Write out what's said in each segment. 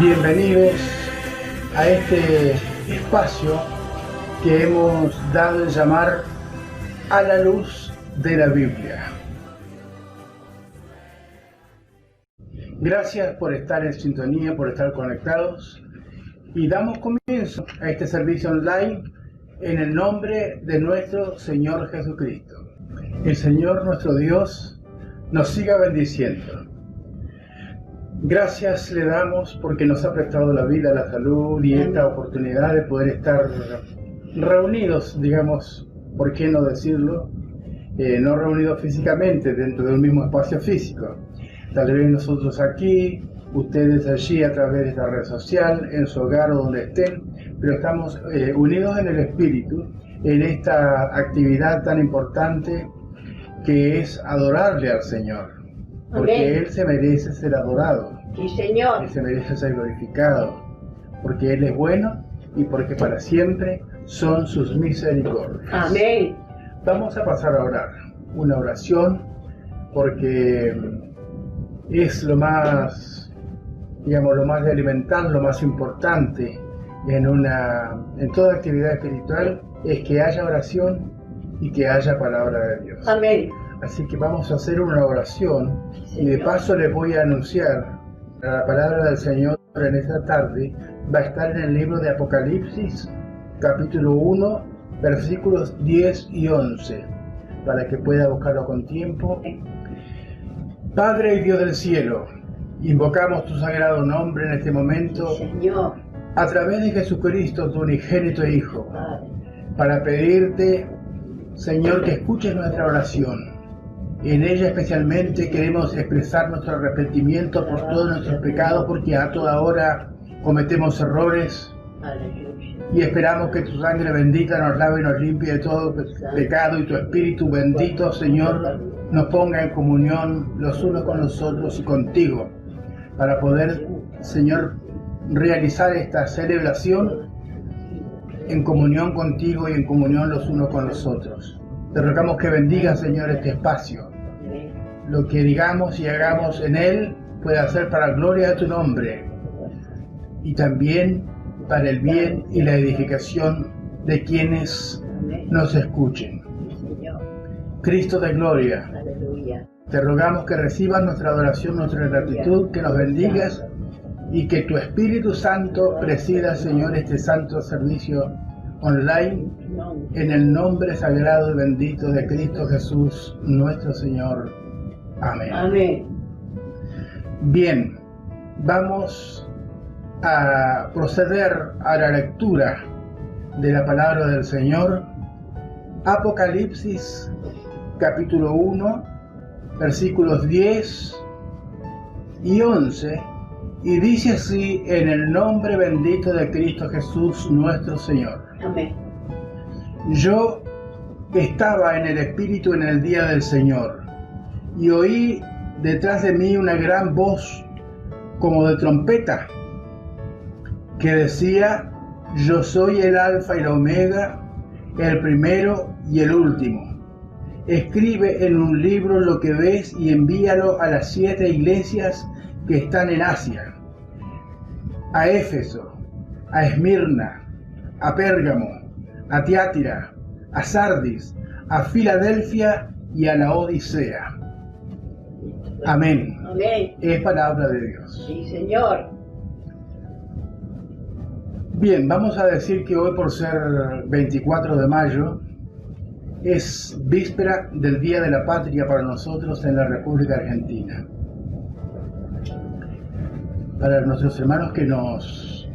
Bienvenidos a este espacio que hemos dado en llamar A la Luz de la Biblia. Gracias por estar en sintonía, por estar conectados, y damos comienzo a este servicio online en el nombre de nuestro Señor Jesucristo. El Señor nuestro Dios nos siga bendiciendo. Gracias le damos porque nos ha prestado la vida, la salud y esta oportunidad de poder estar reunidos, digamos, ¿por qué no decirlo? No reunidos físicamente dentro de un mismo espacio físico. Tal vez nosotros aquí, ustedes allí a través de esta red social, en su hogar o donde estén, pero estamos unidos en el espíritu, en esta actividad tan importante que es adorarle al Señor. Porque Amén. Él se merece ser adorado. Sí, Señor. Él se merece ser glorificado. Porque Él es bueno y porque para siempre son sus misericordias. Amén. Vamos a pasar a orar. Una oración porque es lo más, digamos, lo más elemental, lo más importante en toda actividad espiritual, es que haya oración y que haya palabra de Dios. Amén. Así que vamos a hacer una oración y de paso les voy a anunciar la palabra del Señor en esta tarde. Va a estar en el libro de Apocalipsis, capítulo 1, versículos 10 y 11, para que pueda buscarlo con tiempo. Padre y Dios del cielo, invocamos tu sagrado nombre en este momento, Señor, a través de Jesucristo, tu unigénito Hijo, para pedirte, Señor, que escuches nuestra oración. En ella especialmente queremos expresar nuestro arrepentimiento por todos nuestros pecados, porque a toda hora cometemos errores y esperamos que tu sangre bendita nos lave y nos limpie de todo pecado, y tu Espíritu bendito, Señor, nos ponga en comunión los unos con los otros y contigo, para poder, Señor, realizar esta celebración en comunión contigo y en comunión los unos con los otros. Te rogamos que bendiga, Señor, este espacio. Lo que digamos y hagamos en él pueda ser para la gloria de tu nombre y también para el bien y la edificación de quienes nos escuchen. Cristo de gloria, te rogamos que recibas nuestra adoración, nuestra gratitud, que nos bendigas y que tu Espíritu Santo presida, Señor, este santo servicio online, en el nombre sagrado y bendito de Cristo Jesús, nuestro Señor. Amén. Amén. Bien, vamos a proceder a la lectura de la palabra del Señor. Apocalipsis, capítulo 1, versículos 10 y 11, y dice así: en el nombre bendito de Cristo Jesús, nuestro Señor. Amén. Yo estaba en el Espíritu en el día del Señor, y oí detrás de mí una gran voz como de trompeta, que decía: yo soy el Alfa y la Omega, el primero y el último. Escribe en un libro lo que ves y envíalo a las 7 iglesias que están en Asia: a Éfeso, a Esmirna, a Pérgamo, a Tiatira, a Sardis, a Filadelfia y a la Odisea. Amén. Amén. Es palabra de Dios. Sí, Señor. Bien, vamos a decir que hoy, por ser 24 de mayo, es víspera del Día de la Patria para nosotros en la República Argentina. Para nuestros hermanos que nos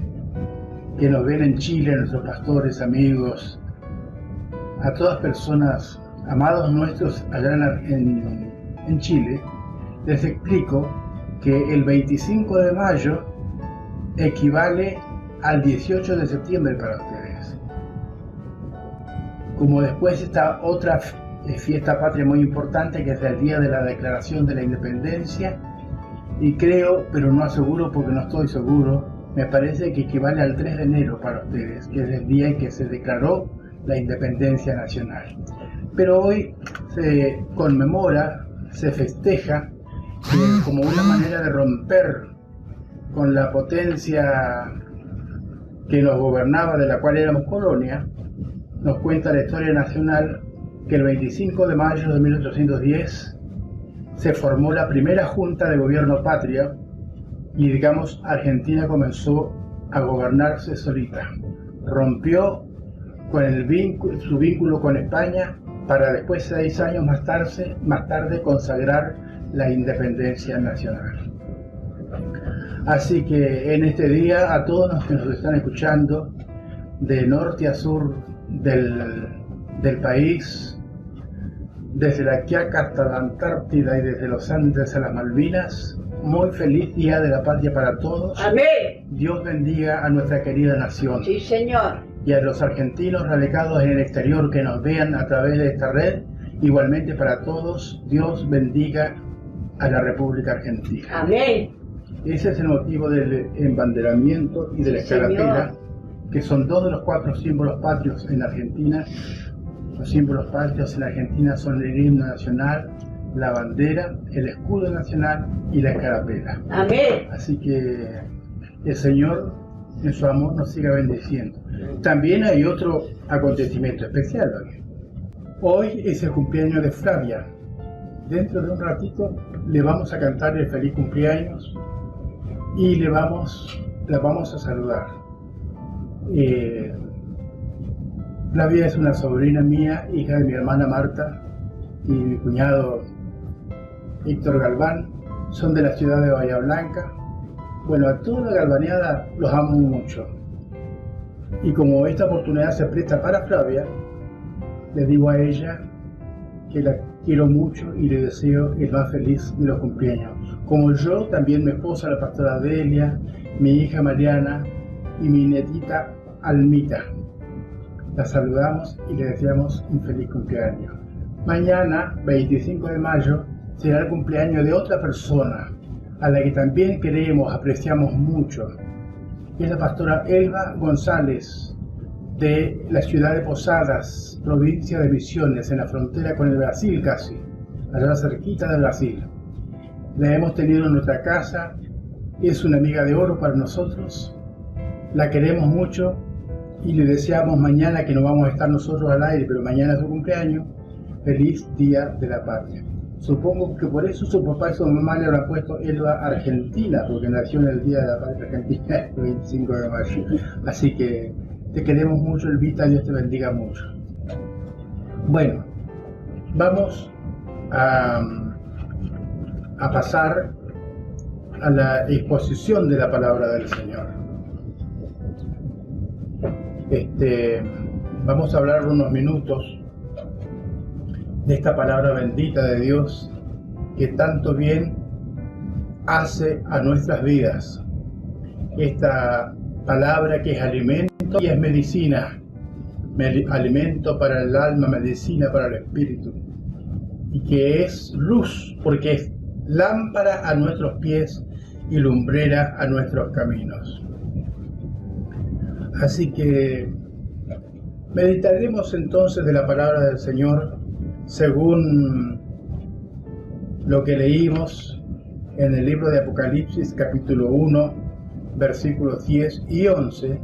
ven en Chile, nuestros pastores, amigos, a todas personas, amados nuestros allá en Chile, les explico que el 25 de mayo equivale al 18 de septiembre para ustedes. Como después está otra fiesta patria muy importante, que es el día de la Declaración de la Independencia, y creo, pero no aseguro porque no estoy seguro, me parece que equivale al 3 de enero para ustedes, que es el día en que se declaró la independencia nacional. Pero hoy se conmemora, se festeja como una manera de romper con la potencia que nos gobernaba, de la cual éramos colonia, nos cuenta la historia nacional que el 25 de mayo de 1810 se formó la primera Junta de Gobierno Patria y, digamos, Argentina comenzó a gobernarse solita. Rompió con su vínculo con España para después, 6 años más tarde, consagrar la independencia nacional. Así que en este día, a todos los que nos están escuchando, de norte a sur del país, desde la Quiaca hasta la Antártida y desde los Andes a las Malvinas, muy feliz Día de la Patria para todos. Amén. Dios bendiga a nuestra querida nación. Sí, Señor. Y a los argentinos radicados en el exterior que nos vean a través de esta red, igualmente para todos, Dios bendiga a la República Argentina. Amén. Ese es el motivo del embanderamiento y de la escarapela, que son 2 de los 4 símbolos patrios en Argentina. Los símbolos patrios en Argentina son el himno nacional, la bandera, el escudo nacional y la escarapela. Amén. Así que el Señor en su amor nos siga bendiciendo. También hay otro acontecimiento especial hoy. Hoy es el cumpleaños de Flavia. Dentro de un ratito le vamos a cantar el feliz cumpleaños y la vamos a saludar. Flavia es una sobrina mía, hija de mi hermana Marta y mi cuñado Héctor Galván. Son de la ciudad de Bahía Blanca. Bueno, a toda la galvaneada los amo mucho. Y como esta oportunidad se presta para Flavia, le digo a ella que la quiero mucho y le deseo el más feliz de los cumpleaños. Como yo, también mi esposa, la pastora Delia, mi hija Mariana y mi nietita Almita. La saludamos y le deseamos un feliz cumpleaños. Mañana, 25 de mayo, será el cumpleaños de otra persona, a la que también queremos, apreciamos mucho. Es la pastora Elba González, de la ciudad de Posadas, provincia de Misiones, en la frontera con el Brasil casi, allá cerquita de Brasil. La hemos tenido en nuestra casa, es una amiga de oro para nosotros, la queremos mucho y le deseamos mañana, que no vamos a estar nosotros al aire, pero mañana es su cumpleaños, feliz Día de la Patria. Supongo que por eso su papá y su mamá le habrán puesto Elba Argentina, porque nació en el Día de la Patria Argentina, el 25 de mayo. Así que te queremos mucho, Elvita, Dios te bendiga mucho. Bueno, vamos a pasar a la exposición de la palabra del Señor. Vamos a hablar unos minutos de esta palabra bendita de Dios que tanto bien hace a nuestras vidas. Esta palabra que es alimento y es medicina, alimento para el alma, medicina para el espíritu, y que es luz porque es lámpara a nuestros pies y lumbrera a nuestros caminos. Así que meditaremos entonces de la palabra del Señor según lo que leímos en el libro de Apocalipsis capítulo 1 versículos 10 y 11,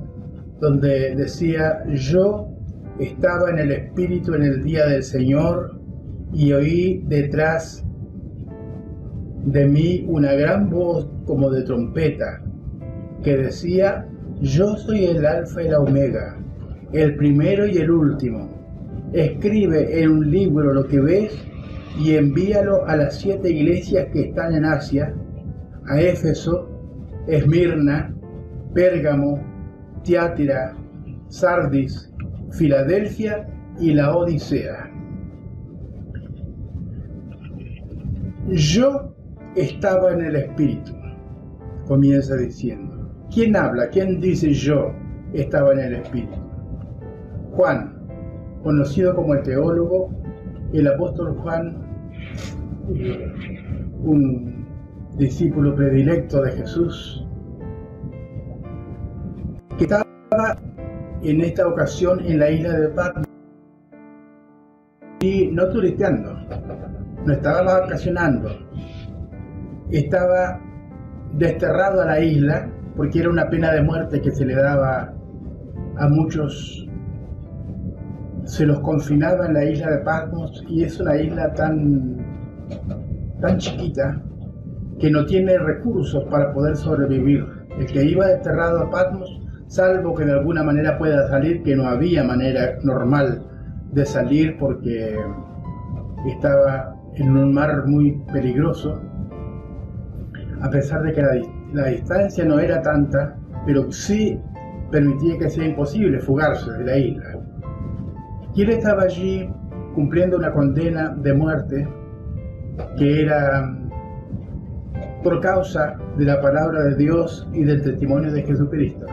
donde decía: yo estaba en el Espíritu en el día del Señor y oí detrás de mí una gran voz como de trompeta que decía: yo soy el Alfa y la Omega, el primero y el último. Escribe en un libro lo que ves y envíalo a las 7 iglesias que están en Asia, a Éfeso, Esmirna, Pérgamo, Tiatira, Sardis, Filadelfia y la Odisea. Yo estaba en el Espíritu, comienza diciendo. ¿Quién habla? ¿Quién dice yo estaba en el Espíritu? Juan, conocido como el teólogo, el apóstol Juan, un discípulo predilecto de Jesús, que estaba en esta ocasión en la isla de Patmos y no turisteando, no estaba vacacionando, estaba desterrado a la isla, porque era una pena de muerte que se le daba a muchos, se los confinaba en la isla de Patmos, y es una isla tan chiquita que no tiene recursos para poder sobrevivir. El que iba desterrado a Patmos, salvo que de alguna manera pueda salir, que no había manera normal de salir porque estaba en un mar muy peligroso, a pesar de que la distancia no era tanta, pero sí permitía que sea imposible fugarse de la isla. Y él estaba allí cumpliendo una condena de muerte que era por causa de la palabra de Dios y del testimonio de Jesucristo.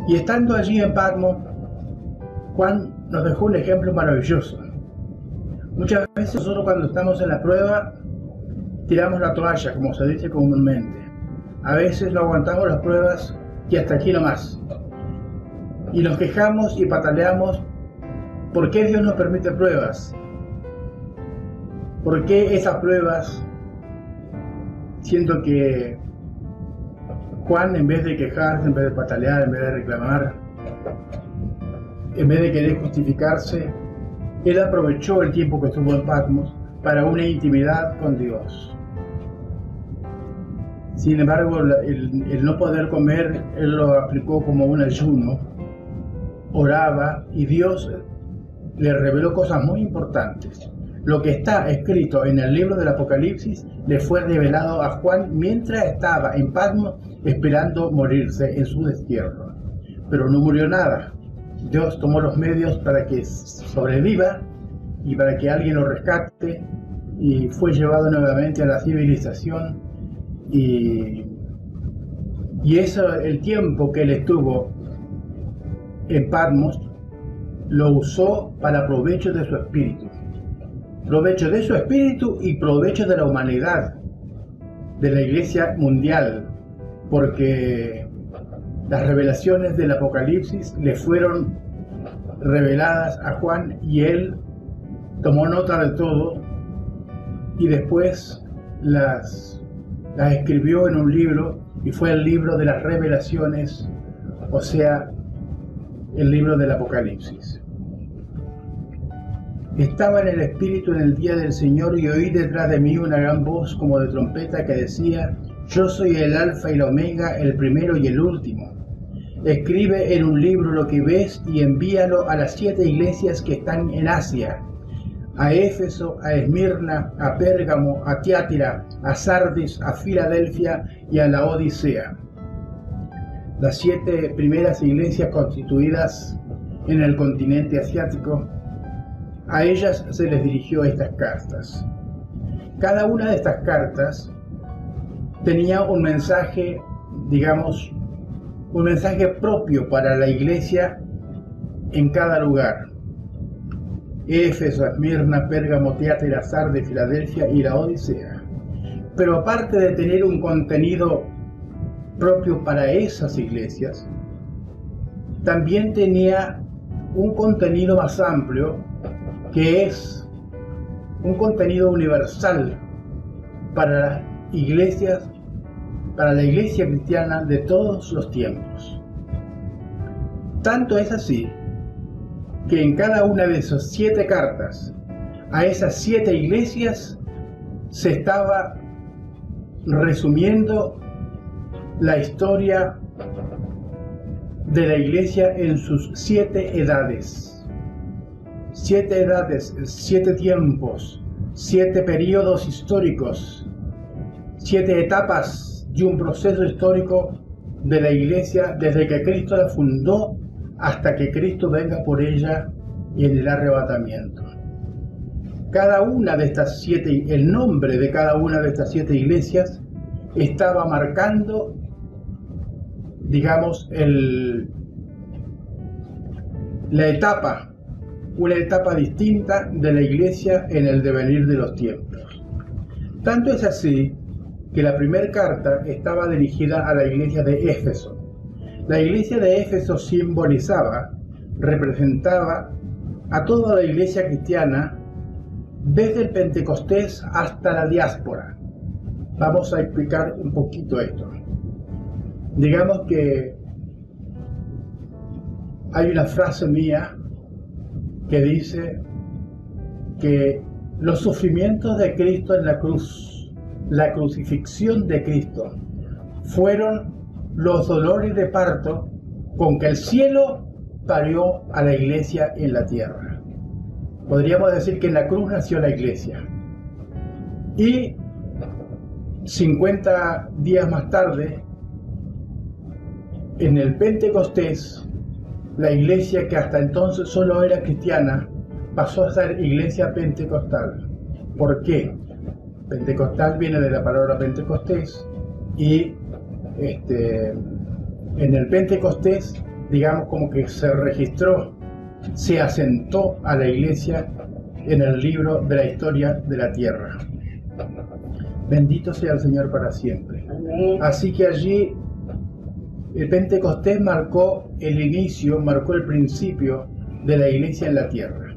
Y estando allí en Patmos, Juan nos dejó un ejemplo maravilloso. Muchas veces nosotros cuando estamos en la prueba tiramos la toalla, como se dice comúnmente. A veces no aguantamos las pruebas y hasta aquí nomás. Y nos quejamos y pataleamos. ¿Por qué Dios nos permite pruebas? ¿Por qué esas pruebas? Siento que Juan, en vez de quejarse, en vez de patalear, en vez de reclamar, en vez de querer justificarse, él aprovechó el tiempo que estuvo en Patmos para una intimidad con Dios. Sin embargo, el no poder comer, él lo aplicó como un ayuno, oraba y Dios le reveló cosas muy importantes. Lo que está escrito en el libro del Apocalipsis le fue revelado a Juan mientras estaba en Patmos esperando morirse en su destierro. Pero no murió nada. Dios tomó los medios para que sobreviva y para que alguien lo rescate, y fue llevado nuevamente a la civilización, y eso, el tiempo que él estuvo en Patmos, lo usó para provecho de su espíritu. Provecho de su espíritu y provecho de la humanidad, de la iglesia mundial, porque las revelaciones del Apocalipsis le fueron reveladas a Juan y él tomó nota de todo y después las escribió en un libro, y fue el libro de las revelaciones, o sea, el libro del Apocalipsis. Estaba en el Espíritu en el día del Señor y oí detrás de mí una gran voz como de trompeta que decía: yo soy el Alfa y la Omega, el primero y el último. Escribe en un libro lo que ves y envíalo a las 7 iglesias que están en Asia: a Éfeso, a Esmirna, a Pérgamo, a Tiatira, a Sardis, a Filadelfia y a la Odisea. Las 7 primeras iglesias constituidas en el continente asiático, a ellas se les dirigió estas cartas. Cada una de estas cartas tenía un mensaje, digamos, un mensaje propio para la iglesia en cada lugar. Éfeso, Esmirna, Pérgamo, Tiatira, Sardis, Filadelfia y la Odisea. Pero aparte de tener un contenido propio para esas iglesias, también tenía un contenido más amplio, que es un contenido universal para las iglesias, para la iglesia cristiana de todos los tiempos. Tanto es así que en cada una de esas 7 cartas a esas 7 iglesias se estaba resumiendo la historia de la iglesia en sus 7 edades. 7 edades, 7 tiempos, 7 periodos históricos, 7 etapas de un proceso histórico de la iglesia desde que Cristo la fundó hasta que Cristo venga por ella y en el arrebatamiento. Cada una de estas 7, el nombre de cada una de estas 7 iglesias estaba marcando, digamos, la etapa, una etapa distinta de la iglesia en el devenir de los tiempos. Tanto es así que la primera carta estaba dirigida a la iglesia de Éfeso. La iglesia de Éfeso simbolizaba, representaba a toda la iglesia cristiana desde el Pentecostés hasta la diáspora. Vamos a explicar un poquito esto. Digamos que hay una frase mía que dice que los sufrimientos de Cristo en la cruz, la crucifixión de Cristo, fueron los dolores de parto con que el cielo parió a la iglesia en la tierra. Podríamos decir que en la cruz nació la iglesia. Y 50 días más tarde, en el Pentecostés, la iglesia que hasta entonces solo era cristiana pasó a ser iglesia pentecostal. ¿Por qué? Pentecostal viene de la palabra Pentecostés y en el Pentecostés, digamos, como que se registró, se asentó a la iglesia en el libro de la historia de la tierra. Bendito sea el Señor para siempre. Amén. Así que allí el Pentecostés marcó el inicio, marcó el principio de la iglesia en la tierra.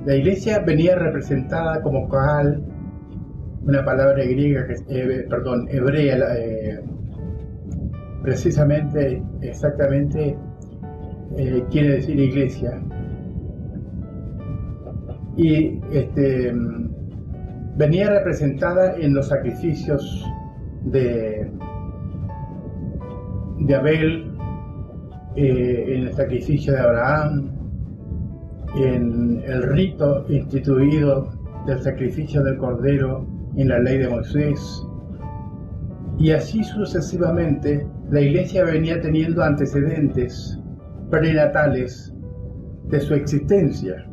La iglesia venía representada como Kaal, una palabra griega, hebrea, precisamente, exactamente, quiere decir iglesia. Y venía representada en los sacrificios de Abel, en el sacrificio de Abraham, en el rito instituido del sacrificio del Cordero en la ley de Moisés, y así sucesivamente. La iglesia venía teniendo antecedentes prenatales de su existencia,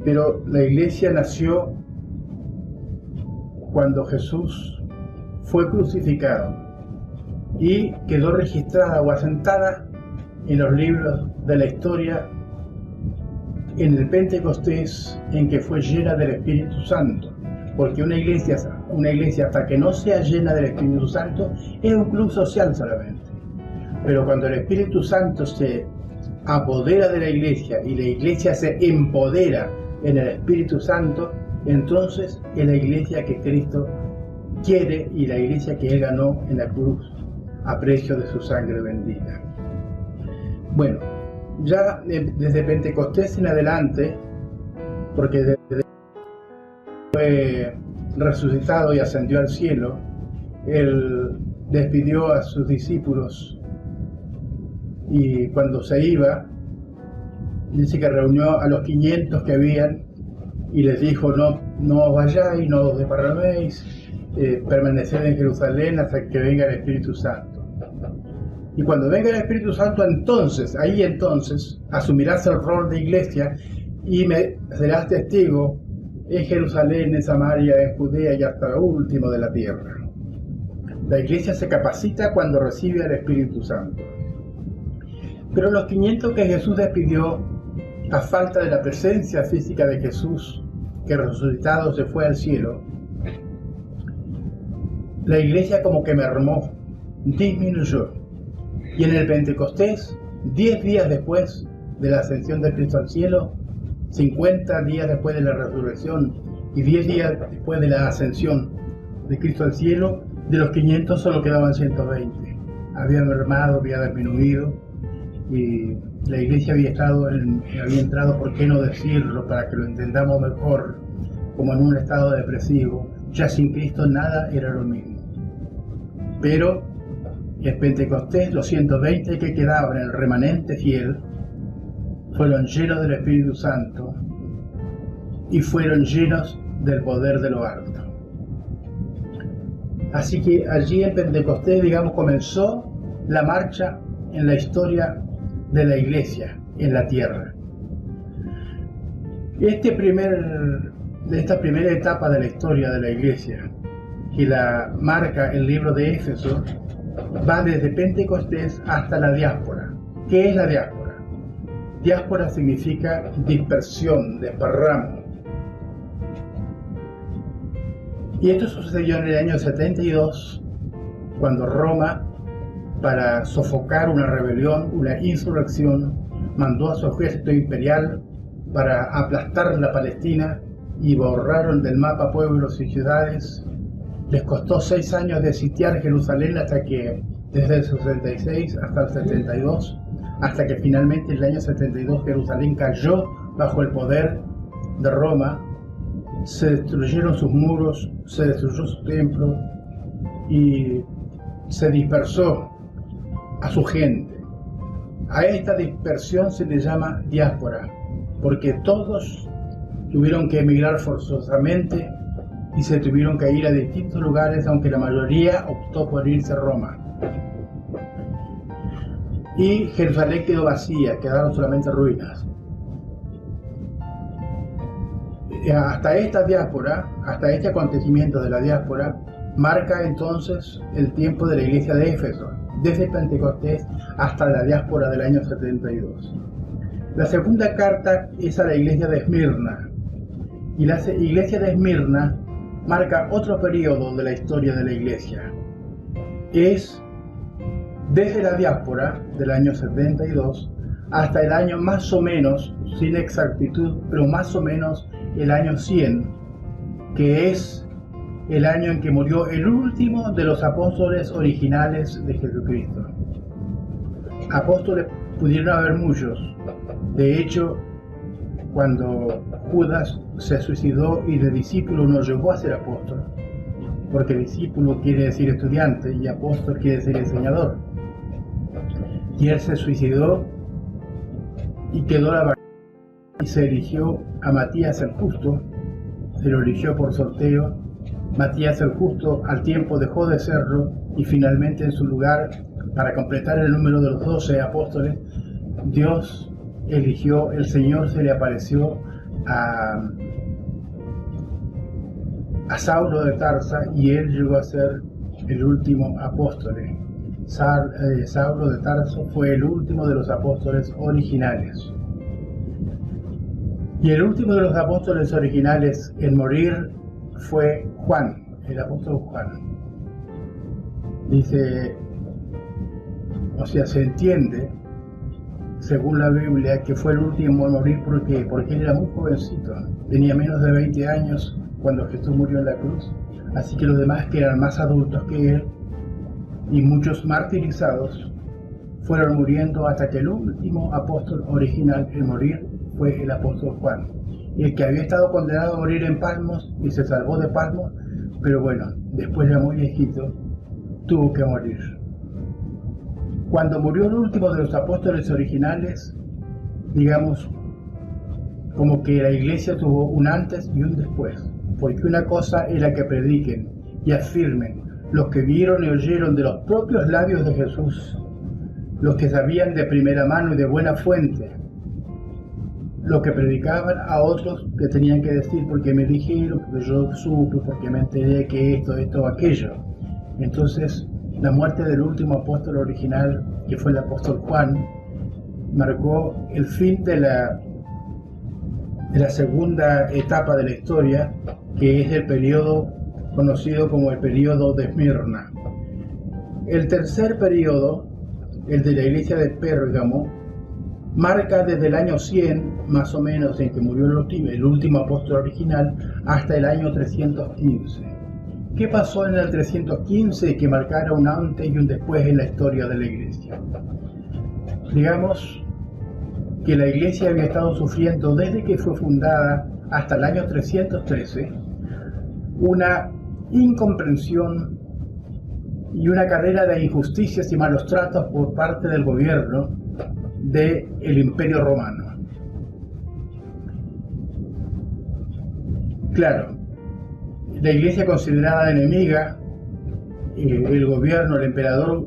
pero la iglesia nació cuando Jesús fue crucificado y quedó registrada o asentada en los libros de la historia en el Pentecostés, en que fue llena del Espíritu Santo, porque una iglesia hasta que no sea llena del Espíritu Santo es un club social solamente. Pero cuando el Espíritu Santo se apodera de la iglesia y la iglesia se empodera en el Espíritu Santo, entonces es la iglesia que Cristo quiere y la iglesia que Él ganó en la cruz a precio de su sangre bendita. Bueno, ya desde Pentecostés en adelante, porque desde fue resucitado y ascendió al cielo, Él despidió a sus discípulos y cuando se iba, dice que reunió a los 500 que habían y les dijo: no os vayáis, no os desparraméis, permaneced en Jerusalén hasta que venga el Espíritu Santo. Y cuando venga el Espíritu Santo, entonces asumirás el rol de iglesia y me serás testigo en Jerusalén, en Samaria, en Judea y hasta lo último de la tierra. La iglesia se capacita cuando recibe al Espíritu Santo. Pero los 500 que Jesús despidió, a falta de la presencia física de Jesús, que resucitado se fue al cielo, la iglesia como que mermó, disminuyó. Y en el Pentecostés, 10 días después de la ascensión de Cristo al cielo, 50 días después de la resurrección y 10 días después de la ascensión de Cristo al cielo, de los 500 solo quedaban 120. Había mermado, había disminuido y la iglesia había entrado, ¿por qué no decirlo? Para que lo entendamos mejor, como en un estado depresivo. Ya sin Cristo nada era lo mismo. Pero en Pentecostés, los 120 que quedaban, el remanente fiel, fueron llenos del Espíritu Santo y fueron llenos del poder de lo alto. Así que allí en Pentecostés, digamos, comenzó la marcha en la historia de la iglesia en la tierra. Esta primera etapa de la historia de la iglesia, que la marca el libro de Éfeso, va desde Pentecostés hasta la diáspora. ¿Qué es la diáspora? Diáspora significa dispersión, desparramo. Y esto sucedió en el año 72, cuando Roma, para sofocar una rebelión, una insurrección, mandó a su ejército imperial para aplastar la Palestina y borraron del mapa pueblos y ciudades. Les costó 6 años de sitiar Jerusalén hasta que, desde el 66 hasta el 72, hasta que finalmente en el año 72 Jerusalén cayó bajo el poder de Roma. Se destruyeron sus muros, se destruyó su templo y se dispersó a su gente. A esta dispersión se le llama diáspora, porque todos tuvieron que emigrar forzosamente y se tuvieron que ir a distintos lugares, aunque la mayoría optó por irse a Roma. Y Jerusalén quedó vacía, quedaron solamente ruinas. Hasta esta diáspora, hasta este acontecimiento de la diáspora, marca entonces el tiempo de la iglesia de Éfeso, desde Pentecostés hasta la diáspora del año 72. La segunda carta es a la iglesia de Esmirna, y la iglesia de Esmirna marca otro periodo de la historia de la iglesia. Es desde la diáspora del año 72 hasta el año más o menos, sin exactitud, pero más o menos el año 100, que es el año en que murió el último de los apóstoles originales de Jesucristo. Apóstoles pudieron haber muchos. De hecho, cuando Judas se suicidó y de discípulo no llegó a ser apóstol, porque discípulo quiere decir estudiante y apóstol quiere decir enseñador. Y él se suicidó y quedó la verdad y se eligió a Matías el Justo, se lo eligió por sorteo. Matías el Justo al tiempo dejó de serlo y finalmente en su lugar, para completar el número de los 12 apóstoles, Dios eligió, el Señor se le apareció a Saulo de Tarsa y él llegó a ser el último apóstol. Saulo de Tarso fue el último de los apóstoles originales. Y el último de los apóstoles originales en morir fue Juan, el apóstol Juan. Dice, o sea, se entiende, según la Biblia, que fue el último en morir. ¿Por qué? Porque él era muy jovencito, tenía menos de 20 años cuando Jesús murió en la cruz, así que los demás, que eran más adultos que él, y muchos martirizados, fueron muriendo hasta que el último apóstol original en morir fue el apóstol Juan, el que había estado condenado a morir en Patmos y se salvó de Patmos, pero bueno, después ya muy viejito, tuvo que morir. Cuando murió el último de los apóstoles originales, digamos, como que la iglesia tuvo un antes y un después, porque una cosa era que prediquen y afirmen los que vieron y oyeron de los propios labios de Jesús, los que sabían de primera mano y de buena fuente, lo que predicaban a otros que tenían que decir porque me dijeron, porque yo supe, porque me enteré que esto o aquello. Entonces, la muerte del último apóstol original, que fue el apóstol Juan, marcó el fin de la segunda etapa de la historia, que es el periodo conocido como el periodo de Esmirna. El tercer periodo, el de la iglesia de Pérgamo, marca desde el año 100, más o menos, en que murió el último apóstol original, hasta el año 315. ¿Qué pasó en el 315 que marcara un antes y un después en la historia de la iglesia? Digamos que la iglesia había estado sufriendo desde que fue fundada hasta el año 313 una incomprensión y una cadena de injusticias y malos tratos por parte del gobierno del Imperio Romano. Claro, la iglesia considerada enemiga, el gobierno, el emperador,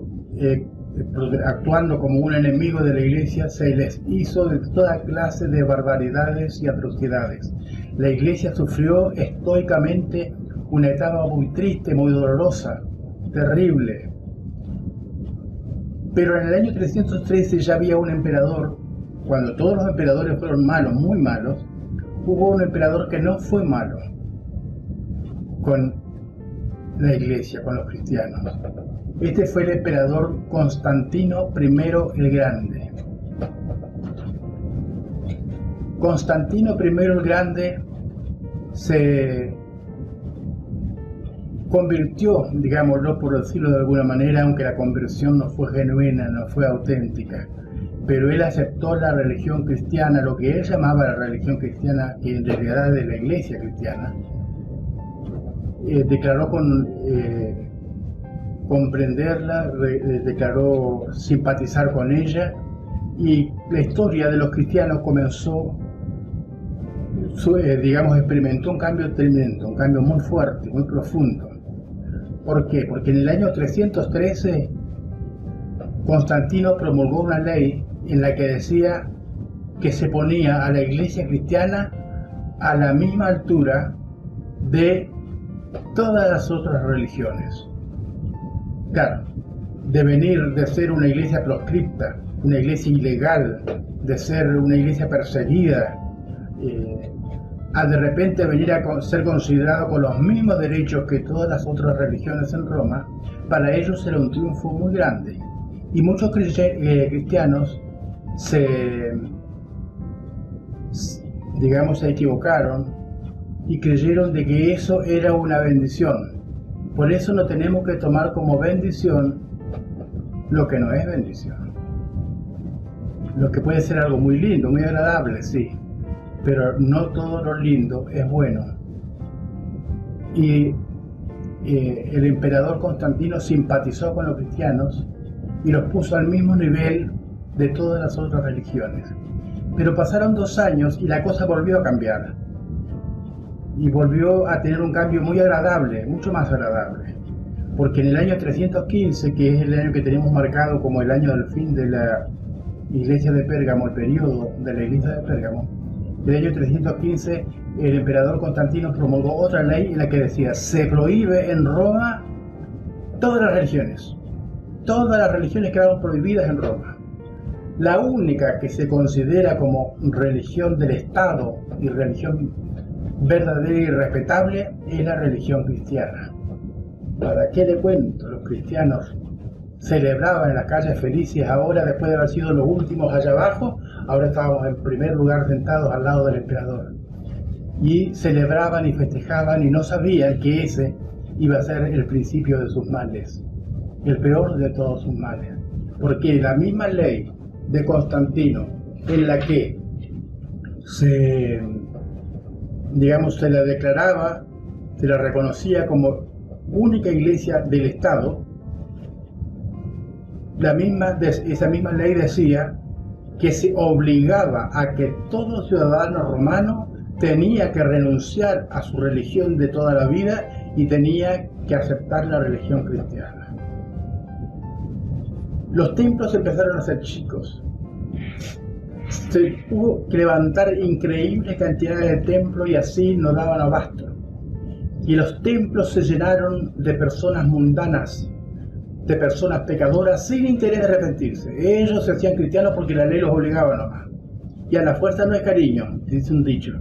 actuando como un enemigo de la iglesia, se les hizo de toda clase de barbaridades y atrocidades. La iglesia sufrió estoicamente una etapa muy triste, muy dolorosa, terrible. Pero en el año 313 ya había un emperador. Cuando todos los emperadores fueron malos, muy malos, hubo un emperador que no fue malo con la iglesia, con los cristianos. Este fue el emperador Constantino I el Grande. Constantino I el Grande se convirtió, digámoslo por decirlo de alguna manera, aunque la conversión no fue genuina, no fue auténtica, pero él aceptó la religión cristiana, lo que él llamaba la religión cristiana, que en realidad es de la iglesia cristiana. Declaró comprenderla, declaró simpatizar con ella, y la historia de los cristianos comenzó, digamos, experimentó un cambio tremendo, un cambio muy fuerte, muy profundo. ¿Por qué? Porque en el año 313 Constantino promulgó una ley en la que decía que se ponía a la iglesia cristiana a la misma altura de todas las otras religiones. Claro, de venir de ser una iglesia proscripta, una iglesia ilegal, de ser una iglesia perseguida, a de repente venir a ser considerado con los mismos derechos que todas las otras religiones en Roma, para ellos era un triunfo muy grande. Y muchos cristianos se equivocaron y creyeron de que eso era una bendición. Por eso no tenemos que tomar como bendición lo que no es bendición. Lo que puede ser algo muy lindo, muy agradable, sí, pero no todo lo lindo es bueno. Y el emperador Constantino simpatizó con los cristianos y los puso al mismo nivel de todas las otras religiones. Pero pasaron 2 años y la cosa volvió a cambiar. Y volvió a tener un cambio muy agradable, mucho más agradable. Porque en el año 315, que es el año que tenemos marcado como el año del fin de la iglesia de Pérgamo, el periodo de la iglesia de Pérgamo, en el año 315 el emperador Constantino promulgó otra ley en la que decía: se prohíbe en Roma todas las religiones. Todas las religiones quedaron prohibidas en Roma. La única que se considera como religión del Estado y religión verdadera y respetable es la religión cristiana. ¿Para qué le cuento? Los cristianos celebraban en las calles felices ahora, después de haber sido los últimos allá abajo, ahora estábamos en primer lugar sentados al lado del emperador. Y celebraban y festejaban y no sabían que ese iba a ser el principio de sus males, el peor de todos sus males. Porque la misma ley de Constantino, en la que se la declaraba, se la reconocía como única iglesia del Estado, esa misma ley decía que se obligaba a que todo ciudadano romano tenía que renunciar a su religión de toda la vida y tenía que aceptar la religión cristiana. Los templos empezaron a ser chicos. Se hubo que levantar increíbles cantidades de templos y así no daban abasto. Y los templos se llenaron de personas mundanas, de personas pecadoras sin interés de arrepentirse. Ellos se hacían cristianos porque la ley los obligaba nomás. Y a la fuerza no es cariño, dice un dicho.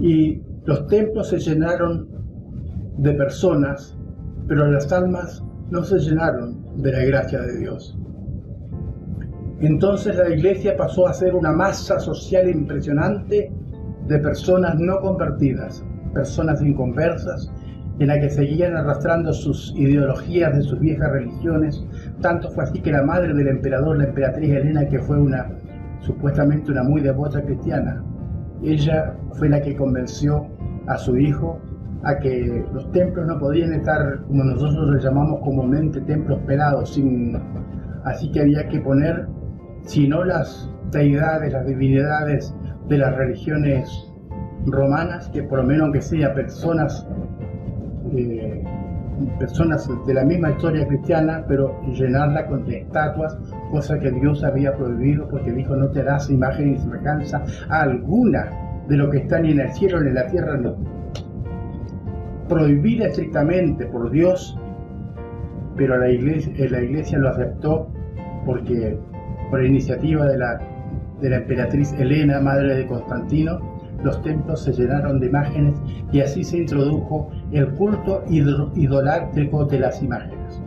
Y los templos se llenaron de personas, pero las almas no se llenaron de la gracia de Dios. Entonces la iglesia pasó a ser una masa social impresionante de personas no convertidas, personas inconversas, en la que seguían arrastrando sus ideologías de sus viejas religiones. Tanto fue así que la madre del emperador, la emperatriz Helena, que fue supuestamente una muy devota cristiana, ella fue la que convenció a su hijo a que los templos no podían estar, como nosotros les llamamos comúnmente, templos pelados, así que había que poner, si no las deidades, las divinidades de las religiones romanas, que por lo menos aunque sea personas de la misma historia cristiana, pero llenarla con estatuas, cosa que Dios había prohibido, porque dijo: no te harás imagen ni semejanza alguna de lo que está ni en el cielo ni en la tierra, no. Prohibida estrictamente por Dios, pero la iglesia lo aceptó porque por iniciativa de la emperatriz Helena, madre de Constantino, los templos se llenaron de imágenes y así se introdujo el culto idolátrico de las imágenes,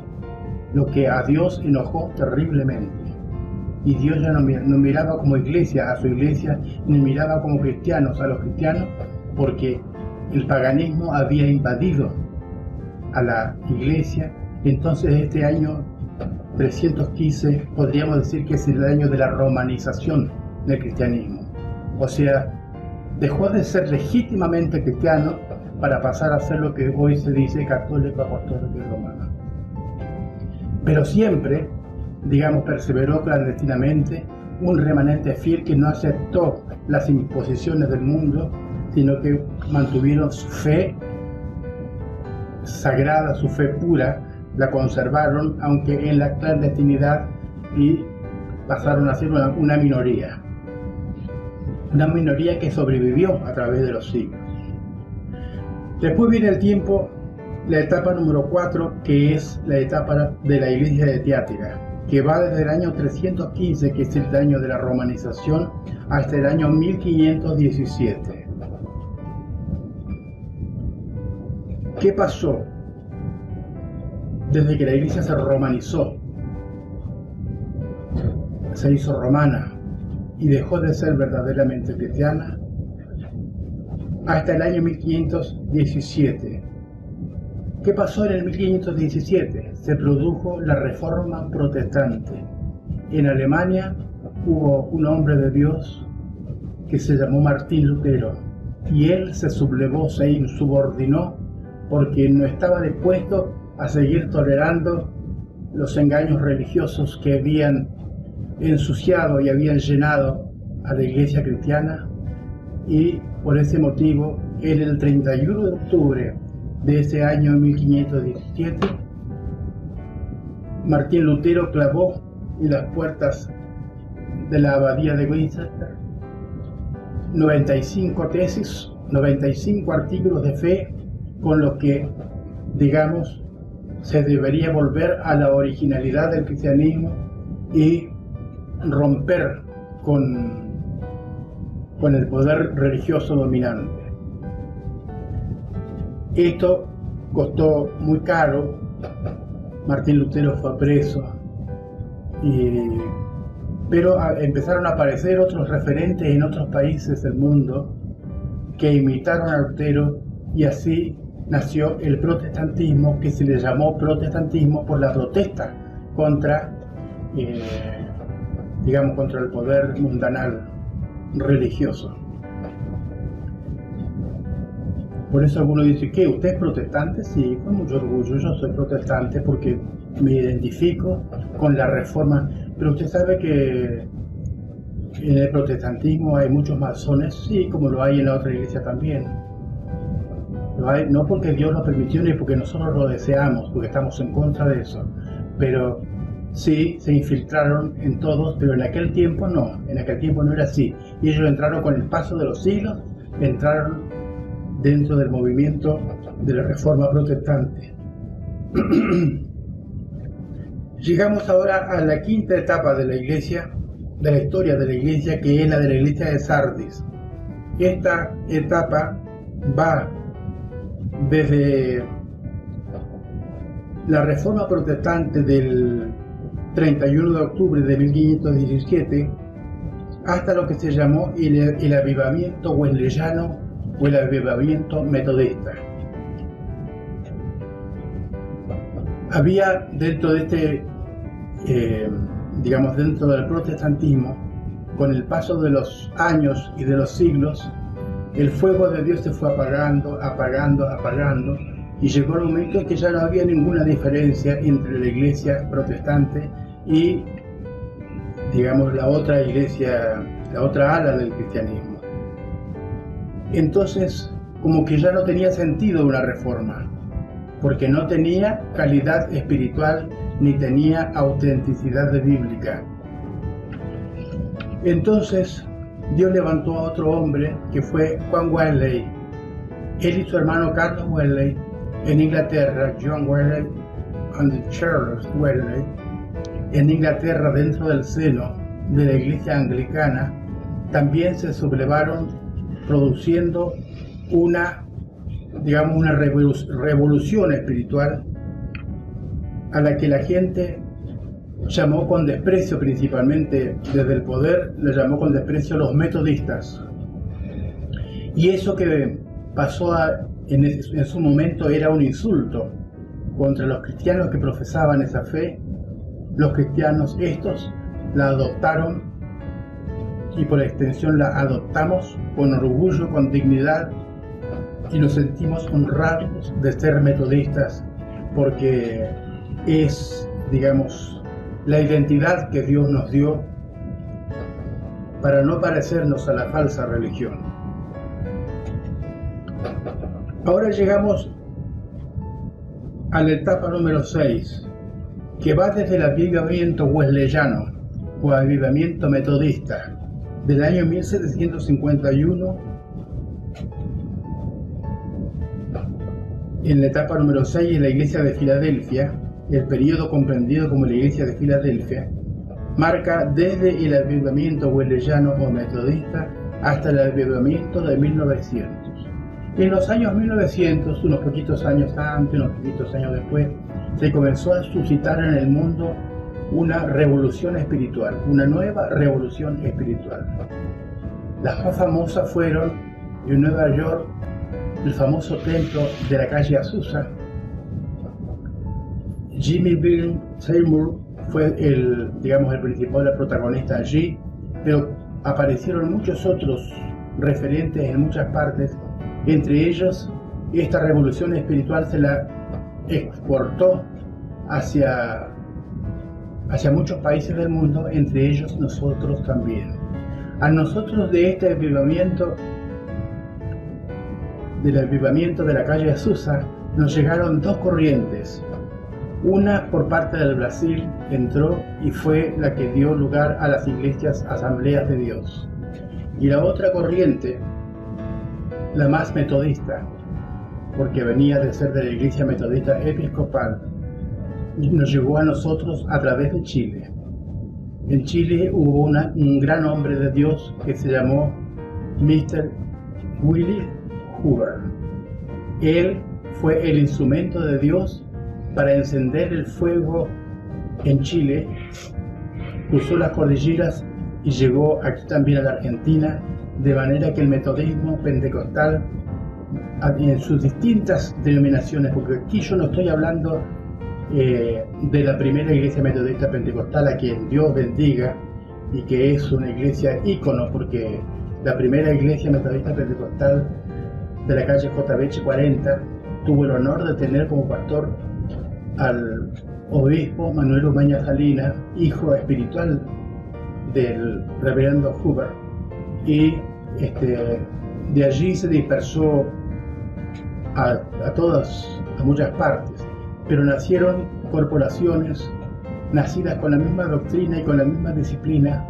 lo que a Dios enojó terriblemente. Y Dios ya no miraba como iglesia a su iglesia, ni miraba como cristianos a los cristianos, porque el paganismo había invadido a la iglesia. Entonces este año 315 podríamos decir que es el año de la romanización del cristianismo. O sea, dejó de ser legítimamente cristiano para pasar a ser lo que hoy se dice católico, apostólico y romano. Pero siempre, digamos, perseveró clandestinamente un remanente fiel que no aceptó las imposiciones del mundo, sino que mantuvieron su fe sagrada, su fe pura, la conservaron, aunque en la clandestinidad, y pasaron a ser una minoría. Una minoría que sobrevivió a través de los siglos. Después viene el tiempo, la etapa número 4, que es la etapa de la iglesia de Tiatira, que va desde el año 315, que es el año de la romanización, hasta el año 1517. ¿Qué pasó desde que la iglesia se romanizó, se hizo romana y dejó de ser verdaderamente cristiana, hasta el año 1517? ¿Qué pasó en el 1517? Se produjo la Reforma Protestante. En Alemania hubo un hombre de Dios que se llamó Martín Lutero, y él se sublevó, se insubordinó, porque no estaba dispuesto a seguir tolerando los engaños religiosos que habían ensuciado y habían llenado a la iglesia cristiana, y por ese motivo, en el 31 de octubre de ese año 1517, Martín Lutero clavó en las puertas de la abadía de Winchester 95 tesis, 95 artículos de fe, con los que, digamos, se debería volver a la originalidad del cristianismo y romper con el poder religioso dominante. Esto costó muy caro. Martín Lutero fue preso, pero empezaron a aparecer otros referentes en otros países del mundo que imitaron a Lutero, y así nació el protestantismo, que se le llamó protestantismo por la protesta contra, contra el poder mundanal religioso. Por eso algunos dicen, ¿qué? ¿Usted es protestante? Sí, con mucho orgullo, yo soy protestante porque me identifico con la Reforma. Pero usted sabe que en el protestantismo hay muchos masones, sí, como lo hay en la otra iglesia también. Lo hay, no porque Dios lo permitió ni porque nosotros lo deseamos, porque estamos en contra de eso, pero sí se infiltraron en todos, pero en aquel tiempo no era así. Y ellos entraron con el paso de los siglos, entraron dentro del movimiento de la Reforma Protestante. Llegamos ahora a la quinta etapa de la iglesia, de la historia de la iglesia, que es la de la iglesia de Sardis. Esta etapa va desde la Reforma Protestante del 31 de octubre de 1517 hasta lo que se llamó el avivamiento wesleyano o el avivamiento metodista. Había dentro de dentro del protestantismo, con el paso de los años y de los siglos, el fuego de Dios se fue apagando, y llegó el momento en que ya no había ninguna diferencia entre la iglesia protestante y, la otra iglesia, la otra ala del cristianismo. Entonces, como que ya no tenía sentido una reforma, porque no tenía calidad espiritual ni tenía autenticidad bíblica. Entonces, Dios levantó a otro hombre que fue Juan Wesley. Él y su hermano Carlos Wesley en Inglaterra, John Wesley and Charles Wesley, en Inglaterra, dentro del seno de la iglesia anglicana, también se sublevaron, produciendo una revolución espiritual a la que la gente llamó con desprecio, principalmente desde el poder, le llamó con desprecio los metodistas. Y eso que en su momento era un insulto contra los cristianos que profesaban esa fe. Los cristianos estos la adoptaron y por extensión la adoptamos con orgullo, con dignidad, y nos sentimos honrados de ser metodistas porque es, digamos, la identidad que Dios nos dio para no parecernos a la falsa religión. Ahora llegamos a la etapa número 6, que va desde el avivamiento wesleyano o avivamiento metodista del año 1751. En la etapa número 6, en la iglesia de Filadelfia, el periodo comprendido como la iglesia de Filadelfia, marca desde el avivamiento wesleyano o metodista hasta el avivamiento de 1900. En los años 1900, unos poquitos años antes, unos poquitos años después, se comenzó a suscitar en el mundo una revolución espiritual, una nueva revolución espiritual. Las más famosas fueron en Nueva York, el famoso templo de la calle Azusa. Jimmy Bill Seymour fue el principal protagonista allí, pero aparecieron muchos otros referentes en muchas partes. Entre ellos, esta revolución espiritual se la exportó hacia muchos países del mundo, entre ellos nosotros también. A nosotros de este avivamiento, del avivamiento de la calle Azusa, nos llegaron dos corrientes. Una por parte del Brasil entró y fue la que dio lugar a las iglesias Asambleas de Dios. Y la otra corriente, la más metodista, porque venía de ser de la iglesia metodista episcopal, nos llegó a nosotros a través de Chile. En Chile hubo un gran hombre de Dios que se llamó Mr. Willie Hoover. Él fue el instrumento de Dios para encender el fuego en Chile, cruzó las cordilleras y llegó aquí también a la Argentina, de manera que el metodismo pentecostal, en sus distintas denominaciones, porque aquí yo no estoy hablando de la primera iglesia metodista pentecostal, a quien Dios bendiga, y que es una iglesia ícono, porque la primera iglesia metodista pentecostal de la calle JBH 40 tuvo el honor de tener como pastor al obispo Manuel Umaña Salinas, hijo espiritual del reverendo Hoover, y de allí se dispersó a muchas partes, pero nacieron corporaciones nacidas con la misma doctrina y con la misma disciplina,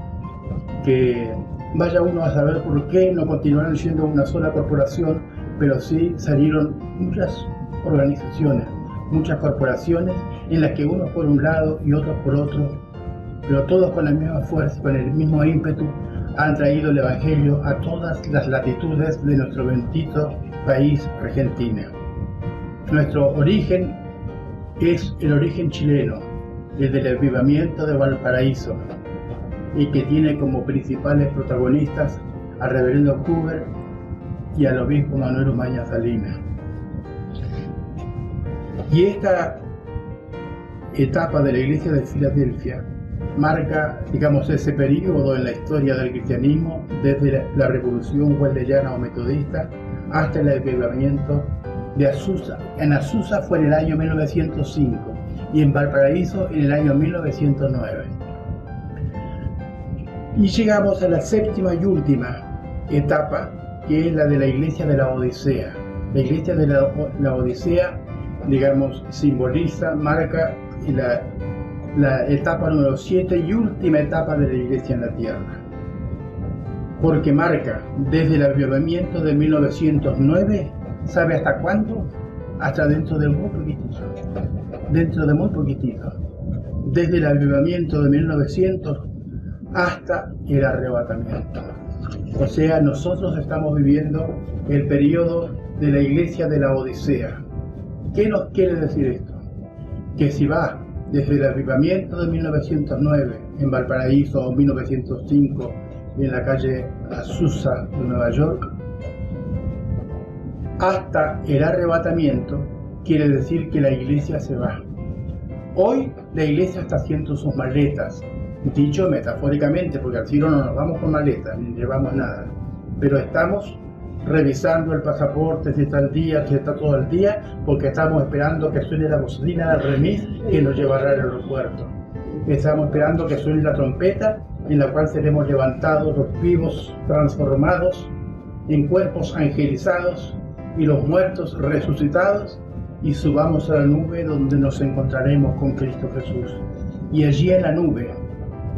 que vaya uno a saber por qué no continuaron siendo una sola corporación, pero sí salieron muchas organizaciones, muchas corporaciones en las que unos por un lado y otros por otro, pero todos con la misma fuerza, con el mismo ímpetu, han traído el Evangelio a todas las latitudes de nuestro bendito país, Argentina. Nuestro origen es el origen chileno, el del avivamiento de Valparaíso, y que tiene como principales protagonistas al reverendo Hoover y al obispo Manuel Umaña Salinas. Y esta etapa de la iglesia de Filadelfia marca, ese periodo en la historia del cristianismo, desde la revolución wesleyana o metodista hasta el avivamiento de Azusa. En Azusa fue en el año 1905 y en Valparaíso en el año 1909. Y llegamos a la séptima y última etapa, que es la de la iglesia de la Odisea. La iglesia de la Odisea, simboliza, marca la etapa número 7 y última etapa de la iglesia en la tierra, porque marca desde el avivamiento de 1909, ¿sabe hasta cuándo? Hasta dentro de muy poquitito, desde el avivamiento de 1900 hasta el arrebatamiento. O sea, nosotros estamos viviendo el periodo de la iglesia de la Odisea. ¿Qué nos quiere decir esto? Que si va desde el avivamiento de 1909 en Valparaíso o 1905 en la calle Azusa de Nueva York, hasta el arrebatamiento, quiere decir que la iglesia se va. Hoy la iglesia está haciendo sus maletas, dicho metafóricamente, porque al cielo no nos vamos con maletas, ni llevamos nada, pero estamos revisando el pasaporte, si está al día, si está todo el día, porque estamos esperando que suene la bocina del remis que nos llevará al aeropuerto. Estamos esperando que suene la trompeta en la cual seremos levantados los vivos transformados en cuerpos angelizados y los muertos resucitados, y subamos a la nube donde nos encontraremos con Cristo Jesús. Y allí en la nube,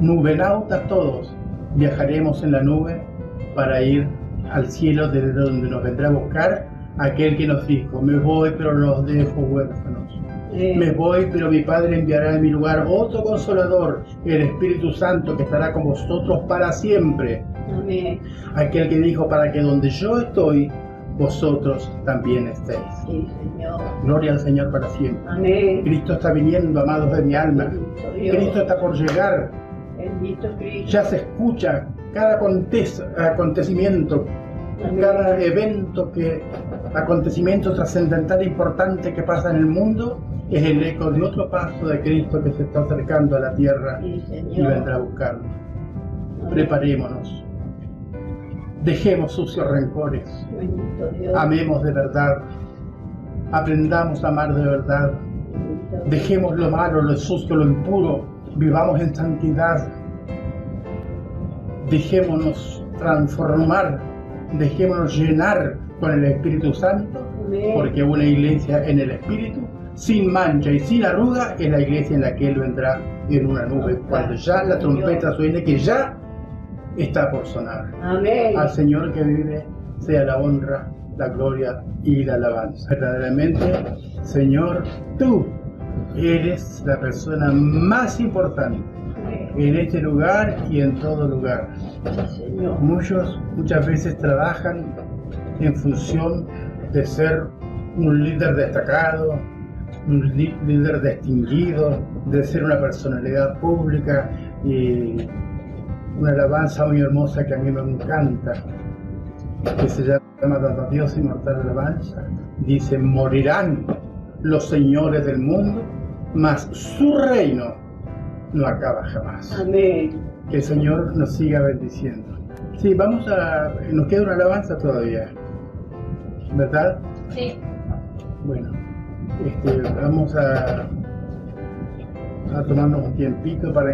nubenautas todos, viajaremos en la nube para ir al cielo, desde donde nos vendrá a buscar aquel que nos dijo: me voy pero los dejo huérfanos. Me voy, pero mi Padre enviará en mi lugar otro Consolador, el Espíritu Santo, que estará con vosotros para siempre. Amén. Aquel que dijo: para que donde yo estoy, vosotros también estéis. Sí, Señor. Gloria al Señor para siempre. Amén. Cristo está viniendo, amados de mi alma. Bendito Dios. Cristo está por llegar. Bendito Cristo. Ya se escucha cada acontecimiento, Amén. cada acontecimiento trascendental e importante que pasa en el mundo, es el eco de otro paso de Cristo que se está acercando a la tierra Sí, y Señor. vendrá a buscarnos. Amén. Preparémonos. Dejemos sucios rencores. Bendito Dios. Amemos de verdad. Aprendamos a amar de verdad. Bendito Dios. Dejemos lo malo, lo sucio, lo impuro. Vivamos en santidad. Dejémonos transformar. Dejémonos llenar con el Espíritu Santo. Amén. Porque una iglesia en el Espíritu, sin mancha y sin arruga, es la iglesia en la que Él vendrá en una nube. Cuando ya la trompeta suene, que ya está por sonar. Amén. Al Señor que vive sea la honra, la gloria y la alabanza. Verdaderamente, Señor, tú eres la persona más importante en este lugar y en todo lugar. Sí, Señor. Muchas veces trabajan en función de ser un líder destacado, un líder distinguido, de ser una personalidad pública, y una alabanza muy hermosa que a mí me encanta, que se llama Dando Dios Inmortal Alabanza. Dice: morirán los señores del mundo, mas su reino no acaba jamás. Amén. Que el Señor nos siga bendiciendo. Sí, nos queda una alabanza todavía, ¿verdad? Sí. Bueno, vamos a tomarnos un tiempito para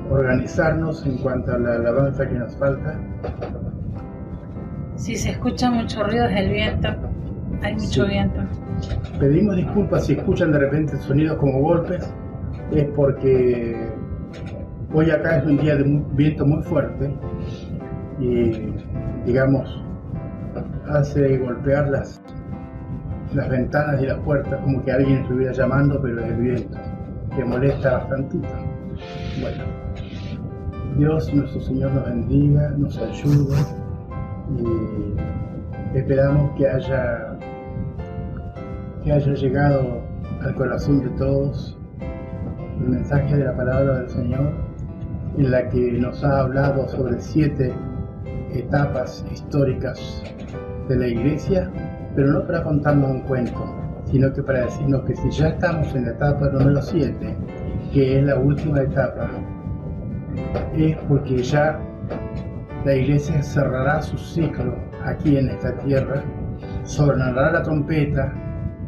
organizarnos en cuanto a la alabanza que nos falta. Si se escucha mucho ruido es el viento. Hay mucho Sí. viento. Pedimos disculpas si escuchan de repente sonidos como golpes, es porque hoy acá es un día de viento muy fuerte y, digamos, hace golpear las ventanas y las puertas como que alguien estuviera llamando, pero es el viento, que molesta bastantito. Bueno, Dios nuestro Señor nos bendiga, nos ayude, y esperamos que haya llegado al corazón de todos el mensaje de la palabra del Señor, en la que nos ha hablado sobre 7 etapas históricas de la Iglesia, pero no para contarnos un cuento, sino que para decirnos que si ya estamos en la etapa número 7, que es la última etapa, es porque ya la Iglesia cerrará su ciclo aquí en esta tierra, sonará la trompeta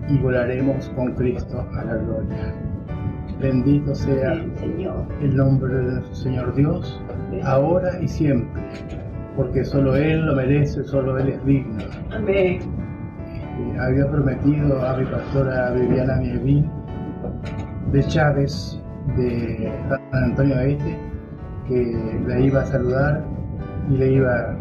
y volaremos con Cristo a la gloria. Bendito sea Amén, Señor. el nombre de nuestro Señor Dios, ahora y siempre, porque solo Él lo merece, solo Él es digno. Amén. Había prometido a mi pastora Viviana Mievin de Chávez, de San Antonio Este, que la iba a saludar y le iba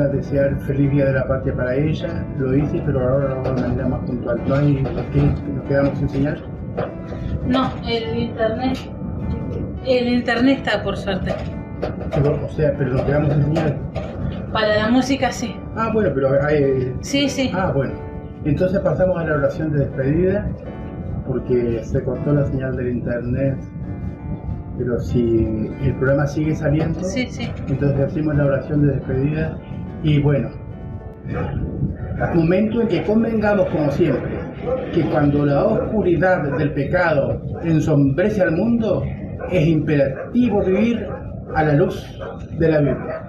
a desear feliz día de la patria para ella. Lo hice, pero ahora lo hago de manera más puntual. ¿No hay qué nos quedamos sin señal? No, el internet está, por suerte. O sea, pero nos quedamos sin señal. Para la música sí. Ah, bueno, pero hay... Sí, sí. Ah, bueno. Entonces pasamos a la oración de despedida, porque se cortó la señal del internet. Pero si el programa sigue saliendo, Sí, sí. entonces hacemos la oración de despedida. Y bueno, Momento en que convengamos, como siempre, que cuando la oscuridad del pecado ensombrece al mundo, es imperativo vivir a la luz de la Biblia.